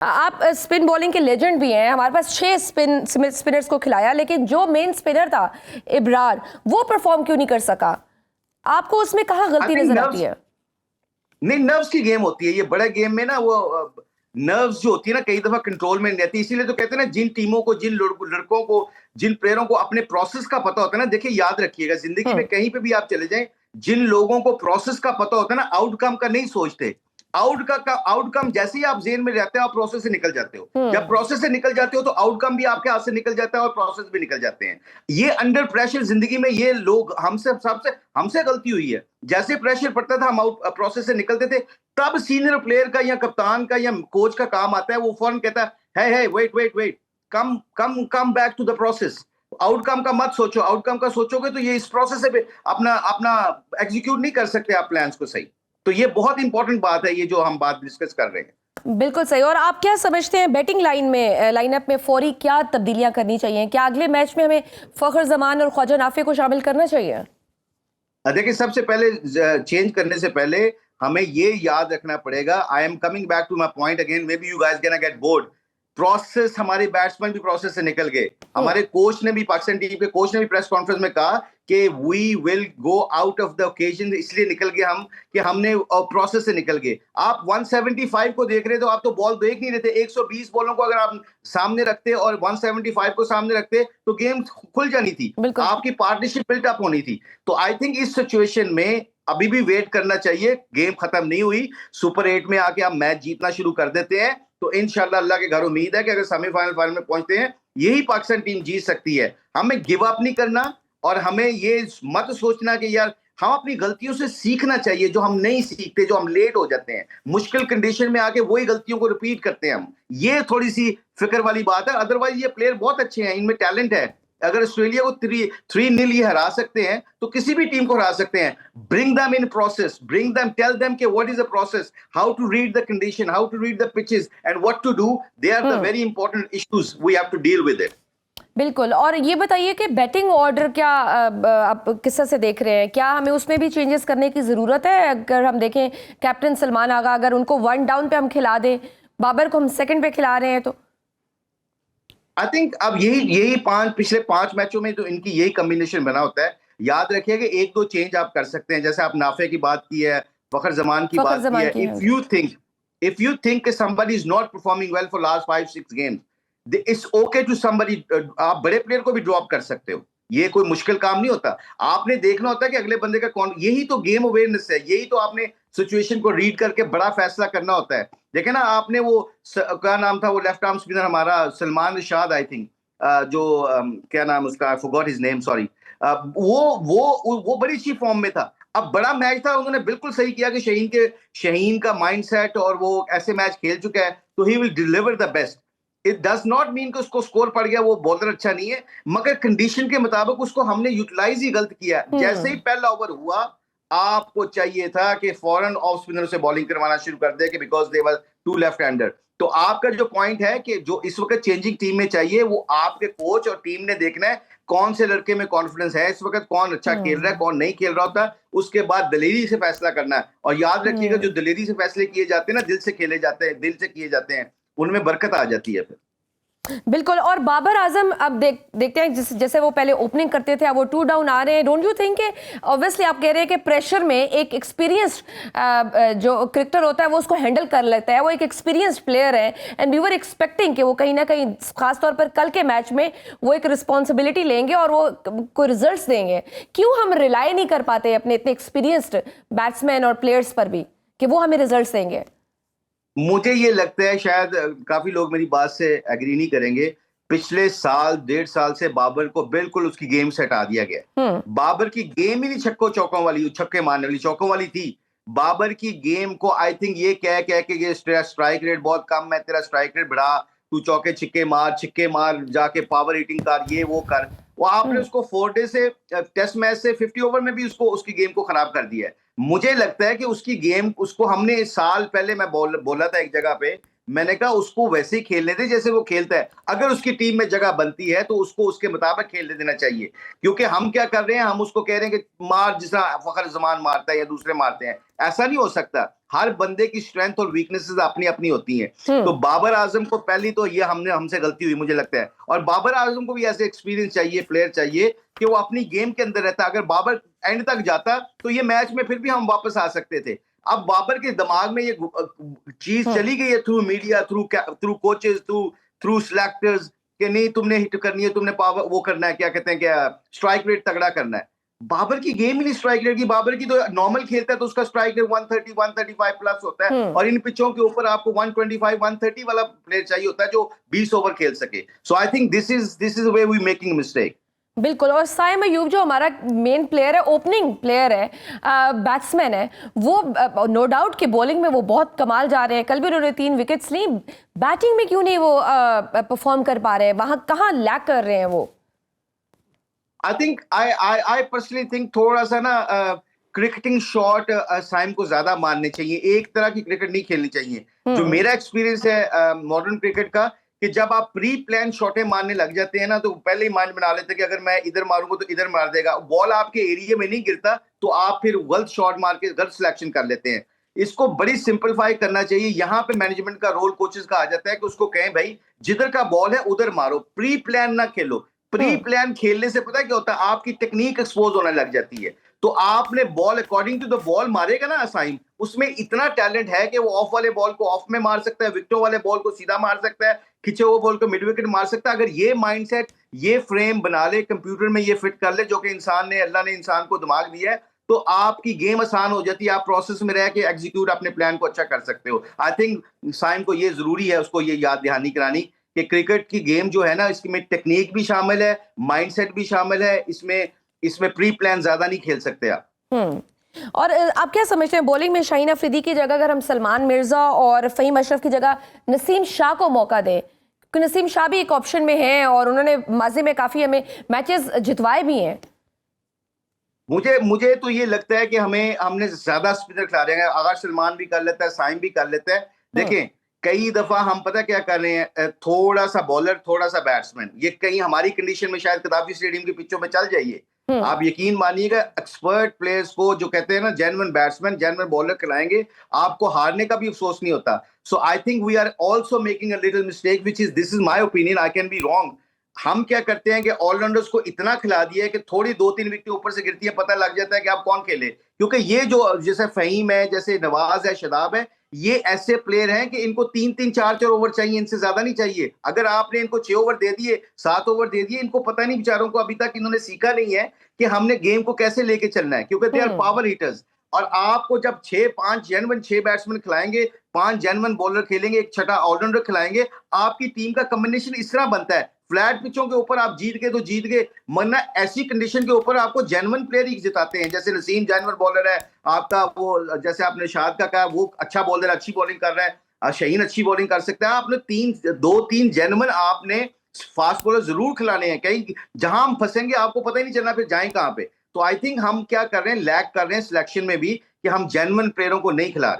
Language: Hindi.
आप स्पिन बॉलिंग के लेजेंड भी हैं, हमारे पास 6 स्पिनर्स को खिलाया, लेकिन जो मेन स्पिनर था इब्रार, वो परफॉर्म क्यों नहीं कर सका? आपको उसमें कहाँ गलती नजर आती है? नहीं, नर्व्स की गेम होती है ये। बड़े गेम में ना वो नर्व्स जो होती है ना, कई दफा कंट्रोल में नहीं रहती। इसीलिए तो कहते हैं ना, जिन टीमों को, जिन लड़कों को, जिन प्लेयरों को अपने प्रोसेस का पता होता है ना, देखिए याद रखिएगा, जिंदगी में कहीं पे भी आप चले जाएं, जिन लोगों को प्रोसेस का पता होता है ना, आउटकम का नहीं सोचते। आउटकम जैसे ही आप जेन में रहते हो, आप प्रोसेस से निकल जाते हो। जब प्रोसेस से निकल जाते हो तो आउटकम भी आपके हाथ से निकल जाता है और प्रोसेस भी निकल जाते हैं। ये अंडर प्रेशर जिंदगी में ये लोग हमसे गलती हुई है। जैसे प्रेशर पड़ता था, हम आउट प्रोसेस से निकलते थे। तब सीनियर प्लेयर का या कप्तान का या कोच का काम आता है, वो फौरन कहता है wait, come come come back to the process. Outcome का मत सोचो, आउटकम का सोचोगे तो ये इस प्रोसेस से अपना अपना एग्जीक्यूट नहीं कर सकते आप प्लान्स को सही। तो ये बहुत इंपॉर्टेंट बात है, ये जो हम बात डिस्कस कर रहे हैं। बिल्कुल सही। और आप क्या समझते हैं बैटिंग लाइनअप में फौरी क्या तब्दीलियां करनी चाहिए? क्या अगले मैच में हमें फखर जमान और ख्वाजा नाफी को शामिल करना चाहिए? देखिए, सबसे पहले चेंज करने से पहले हमें ये याद रखना पड़ेगा। I am coming back to my point again, maybe you guys gonna get bored. Process, हमारे बैट्समैन भी प्रोसेस से निकल गए। हमारे कोच ने भी, पाकिस्तान टीम के कोच ने भी प्रेस कॉन्फ्रेंस में कहा कि we will go out of the occasion. इसलिए निकल गए हम कि हमने प्रोसेस से निकल गए। आप 175 को देख रहे थे, आप तो बॉल देख नहीं रहे थे। 120 बॉलों को अगर आप सामने रखते और 175 को सामने रखते तो गेम खुल जानी थी, आपकी पार्टनरशिप बिल्ट अप होनी थी। तो आई थिंक इस सिचुएशन में अभी भी वेट करना चाहिए। गेम खत्म नहीं हुई, सुपर 8 में आके आप मैच जीतना शुरू कर देते हैं तो इंशाल्लाह अल्लाह के घर उम्मीद है कि अगर सेमीफाइनल फाइनल में पहुंचते हैं, यही पाकिस्तान टीम जीत सकती है। हमें गिव अप नहीं करना और हमें ये मत सोचना कि यार, हम अपनी गलतियों से सीखना चाहिए। जो हम नहीं सीखते, जो हम लेट हो जाते हैं, मुश्किल कंडीशन में आके वही गलतियों को रिपीट करते हैं हम। ये थोड़ी सी फिक्र वाली बात है। अदरवाइज ये प्लेयर बहुत अच्छे हैं, इनमें टैलेंट है। अगर ऑस्ट्रेलिया को 3-0 ये हरा सकते हैं तो किसी भी टीम को हरा सकते हैं। Bring them in process, bring them, tell them कि what is a process, how to read the condition, how to read the pitches and what to do. They are the very important issues we have to deal with it. बिल्कुल। और ये बताइए कि बैटिंग ऑर्डर क्या आप किस तरह से देख रहे हैं? क्या हमें उसमें भी चेंजेस करने की ज़रूरत है? अगर हम देखें कैप्टन सलमान आगा, अगर उनको 1 डाउन पे हम खिला दें, बाबर को हम सेकंड पे खिला रहे हैं, तो आई थिंक अब यही पिछले 5 मैचों में तो इनकी यही कॉम्बिनेशन बना होता है। याद रखिए कि 1-2 चेंज आप कर सकते हैं। जैसे आप नाफे की बात की है, फखर जमान की बात की है। If you think somebody is not performing well for last 5-6 games, it's okay to somebody, आप बड़े प्लेयर को भी ड्रॉप कर सकते हो। ये कोई मुश्किल काम नहीं होता। आपने देखना होता है कि अगले बंदे का कौन, यही तो गेम अवेयरनेस है। यही तो आपने सिचुएशन को रीड करके बड़ा फैसला करना होता है। देखे ना आपने वो क्या नाम था, वो लेफ्ट आर्म स्पिनर हमारा सलमान रशाद, आई थिंक, जो क्या नाम उसका, I forgot his name, sorry. वो बड़ी अच्छी फॉर्म में था। अब बड़ा मैच था, उन्होंने बिल्कुल सही किया कि शहीन का माइंडसेट, और वो ऐसे मैच खेल चुका है तो he will deliver the best. It does not mean कि उसको स्कोर पड़ गया, वो बॉलर अच्छा नहीं है, मगर कंडीशन के मुताबिक उसको हमने यूटिलाइज ही गलत किया। जैसे ही पहला ओवर हुआ, आपको चाहिए था कि फौरन ऑफ स्पिनर से बॉलिंग करवाना शुरू कर दे, कि because they were 2 left hander. तो आपका जो पॉइंट है कि जो इस वक्त चेंजिंग टीम में चाहिए, वो आपके कोच और टीम ने देखना है कौन से लड़के में कॉन्फिडेंस है इस वक्त, कौन अच्छा खेल रहा है, कौन नहीं खेल रहा होता। उसके बाद दलेरी से फैसला करना है। और याद रखिएगा, जो दलेरी से फैसले किए जाते हैं ना, दिल से खेले जाते हैं, दिल से किए जाते हैं, उनमें बरकत आ जाती है फिर। बिल्कुल। और बाबर आजम, अब देखते हैं जैसे वो पहले ओपनिंग करते थे, अब वो 2 डाउन आ रहे हैं। डोंट यू थिंक कि ऑब्वियसली आप कह रहे हैं कि प्रेशर में एक एक्सपीरियंस्ड जो क्रिकेटर होता है वो उसको हैंडल कर लेता है, वो एक एक्सपीरियंस्ड प्लेयर है, एंड वी वर एक्सपेक्टिंग कि वो कहीं ना कहीं खासतौर पर कल के मैच में वो एक रिस्पॉन्सिबिलिटी लेंगे और वो कोई रिजल्ट देंगे। क्यों हम रिलाई नहीं कर पाते अपने इतने एक्सपीरियंस्ड बैट्समैन और प्लेयर्स पर भी कि वो हमें रिजल्ट देंगे? मुझे ये लगता है, शायद काफी लोग मेरी बात से एग्री नहीं करेंगे, पिछले साल 1.5 साल से बाबर को बिल्कुल उसकी गेम से हटा दिया गया। बाबर की गेम ही नहीं छक्कों चौकों वाली, छक्के मारने वाली, चौकों वाली थी। बाबर की गेम को आई थिंक ये कह के ये स्ट्राइक रेट बहुत कम है, तेरा स्ट्राइक रेट बढ़ा, तू चौके छिक्के मार, जाके पावर हिटिंग कर, ये वो कर। वो आपने उसको 4 डे से, टेस्ट मैच से 50 ओवर में भी उसकी गेम को खराब कर दिया है। मुझे लगता है कि उसकी गेम, उसको हमने साल पहले, मैं बोला था एक जगह पे, मैंने कहा उसको वैसे ही खेलने दे जैसे वो खेलता है, अगर उसकी टीम में जगह बनती है तो उसको उसके मुताबिक खेलने देना चाहिए। क्योंकि हम क्या कर रहे हैं, हम उसको कह रहे हैं कि मार जिस तरह फखर जमान मारता है या दूसरे मारते हैं, ऐसा नहीं हो सकता। हर बंदे की स्ट्रेंथ और वीकनेसेस अपनी अपनी होती हैं। तो बाबर आजम को पहली तो ये हमसे गलती हुई मुझे लगता है, और बाबर आजम को भी ऐसे एक्सपीरियंस चाहिए, प्लेयर चाहिए कि वो अपनी गेम के अंदर रहता। अगर बाबर एंड तक जाता तो ये मैच में फिर भी हम वापस आ सकते थे। अब बाबर के दिमाग में ये चीज चली गई है through media, through coaches, through selectors, कि नहीं तुमने हिट करनी है, तुमने पावर वो करना है, क्या कहते हैं, क्या स्ट्राइक रेट तगड़ा करना है। बाबर की गेम ही नहीं स्ट्राइक रेट की। बाबर की तो नॉर्मल खेलता है तो उसका स्ट्राइक रेट 130 135 प्लस होता है, और इन पिचों के ऊपर आपको 125 130 वाला प्लेयर चाहिए होता है जो 20 ओवर खेल सके। So I think this is way we making mistake. बिल्कुल। और साइम अयूब जो हमारा मेन प्लेयर है, ओपनिंग प्लेयर है, बैट्समैन है, वो नो डाउट कि बॉलिंग में वो बहुत कमाल जा रहे हैं। कल भी उन्होंने 3 विकेट्स ली। बैटिंग में क्यों नहीं वो परफॉर्म कर पा रहे हैं? वहां कहाँ लैक कर रहे हैं वो? आई पर्सनली थिंक थोड़ा सा ना क्रिकेटिंग शॉट साइम को ज्यादा मारने चाहिए। एक तरह की क्रिकेट नहीं खेलनी चाहिए। जो मेरा एक्सपीरियंस है मॉडर्न क्रिकेट का, कि जब आप प्री प्लान शॉटें मारने लग जाते हैं ना, तो पहले ही माइंड बना लेते हैं कि अगर मैं इधर मारूंगा तो इधर मार देगा, बॉल आपके एरिया में नहीं गिरता, तो आप फिर गलत शॉट मार के गलत सिलेक्शन कर लेते हैं। इसको बड़ी सिंपलीफाई करना चाहिए। यहाँ पे मैनेजमेंट का रोल, कोचेस का आ जाता है कि उसको कहें भाई जिधर का बॉल है उधर मारो, प्री प्लान ना खेलो। प्री प्लान खेलने से पता है क्या होता है, आपकी टेक्निक एक्सपोज होने लग जाती है। तो आपने ball according to the ball मारेगा ना असाइन, उसमें इतना टैलेंट है कि वो ऑफ वाले बॉल को ऑफ में मार सकता है, विकेटों वाले बॉल को सीधा मार सकता है, खिंचे हुए बॉल को मिड विकेट मार सकता है। अगर ये माइंडसेट, ये फ्रेम बना ले, कंप्यूटर में ये फिट कर ले, जो कि अल्लाह ने इंसान को दिमाग दिया है, तो आपकी गेम आसान हो जाती है। आप प्रोसेस में रह के एग्जीक्यूट अपने प्लान को अच्छा कर सकते हो। आई थिंक साइम को ये जरूरी है, उसको ये याद दहानी करानी कि क्रिकेट की गेम जो है ना, इसमें टेक्निक भी शामिल है, माइंडसेट भी शामिल है, इसमें प्री प्लान ज्यादा नहीं खेल सकते आप। और आप क्या समझते हैं, बॉलिंग में शाहीन अफरीदी की जगह अगर हम सलमान मिर्जा और फहीम अशरफ की जगह नसीम शाह को मौका दें, क्योंकि नसीम शाह भी एक ऑप्शन में है और उन्होंने माजी में काफी हमें मैचेस जितवाए भी हैं। मुझे तो ये लगता है कि हमने ज्यादा स्पिनर खिला रहे हैं। अगर सलमान भी कर लेता है, साइम भी कर लेता है। देखें, कई दफा हम पता क्या कर रहे हैं, थोड़ा सा बॉलर थोड़ा सा बैट्समैन, ये कहीं हमारी कंडीशन में शायद कदाफी स्टेडियम की पिचों में चल जाइए। आप यकीन मानिएगा, एक्सपर्ट प्लेयर्स को, जो कहते हैं ना जेन्युइन बैट्समैन जेन्युइन बॉलर खिलाएंगे, आपको हारने का भी अफसोस नहीं होता। So I think we are also making a little mistake, this is my opinion, I can be wrong. हम क्या करते हैं कि ऑलराउंडर्स को इतना खिला दिया है कि थोड़ी 2-3 विकेट ऊपर से गिरती है, पता लग जाता है कि आप कौन खेले। क्योंकि ये जो जैसे फहीम है, जैसे नवाज है, शदाब है, ये ऐसे प्लेयर हैं कि इनको 3-3 4-4 ओवर चाहिए, इनसे ज्यादा नहीं चाहिए। अगर आपने इनको 6 ओवर दे दिए, 7 ओवर दे दिए, इनको पता नहीं बेचारों को, अभी तक इन्होंने सीखा नहीं है कि हमने गेम को कैसे लेके चलना है, क्योंकि दे आर पावर हिटर्स। और आपको जब 5 जेन्युइन 6 बैट्समैन खिलाएंगे, 5 जेन्युइन बॉलर खेलेंगे, एक छठा ऑलराउंडर खिलाएंगे, आपकी टीम का कॉम्बिनेशन इस तरह बनता है। फ्लैट पिचों के ऊपर आप जीत गए तो जीत गए, वरना ऐसी कंडीशन के ऊपर आपको जेन्युइन प्लेयर ही जिताते हैं। जैसे नसीम जेन्युइन बॉलर है आपका, वो जैसे आपने शाद का कहा, वो अच्छा बॉलर, अच्छी बॉलिंग कर रहा है, शाहीन अच्छी बॉलिंग कर सकता है। आपने 2-3 जेन्युइन आपने फास्ट बॉलर जरूर खिलाने हैं। कहीं जहां हम फंसेंगे आपको पता ही नहीं चलना फिर जाएं कहां पे। तो आई थिंक हम क्या कर रहे हैं, लैग कर रहे हैं सिलेक्शन में भी, कि हम जेन्युइन प्लेयरों को नहीं खिला रहे।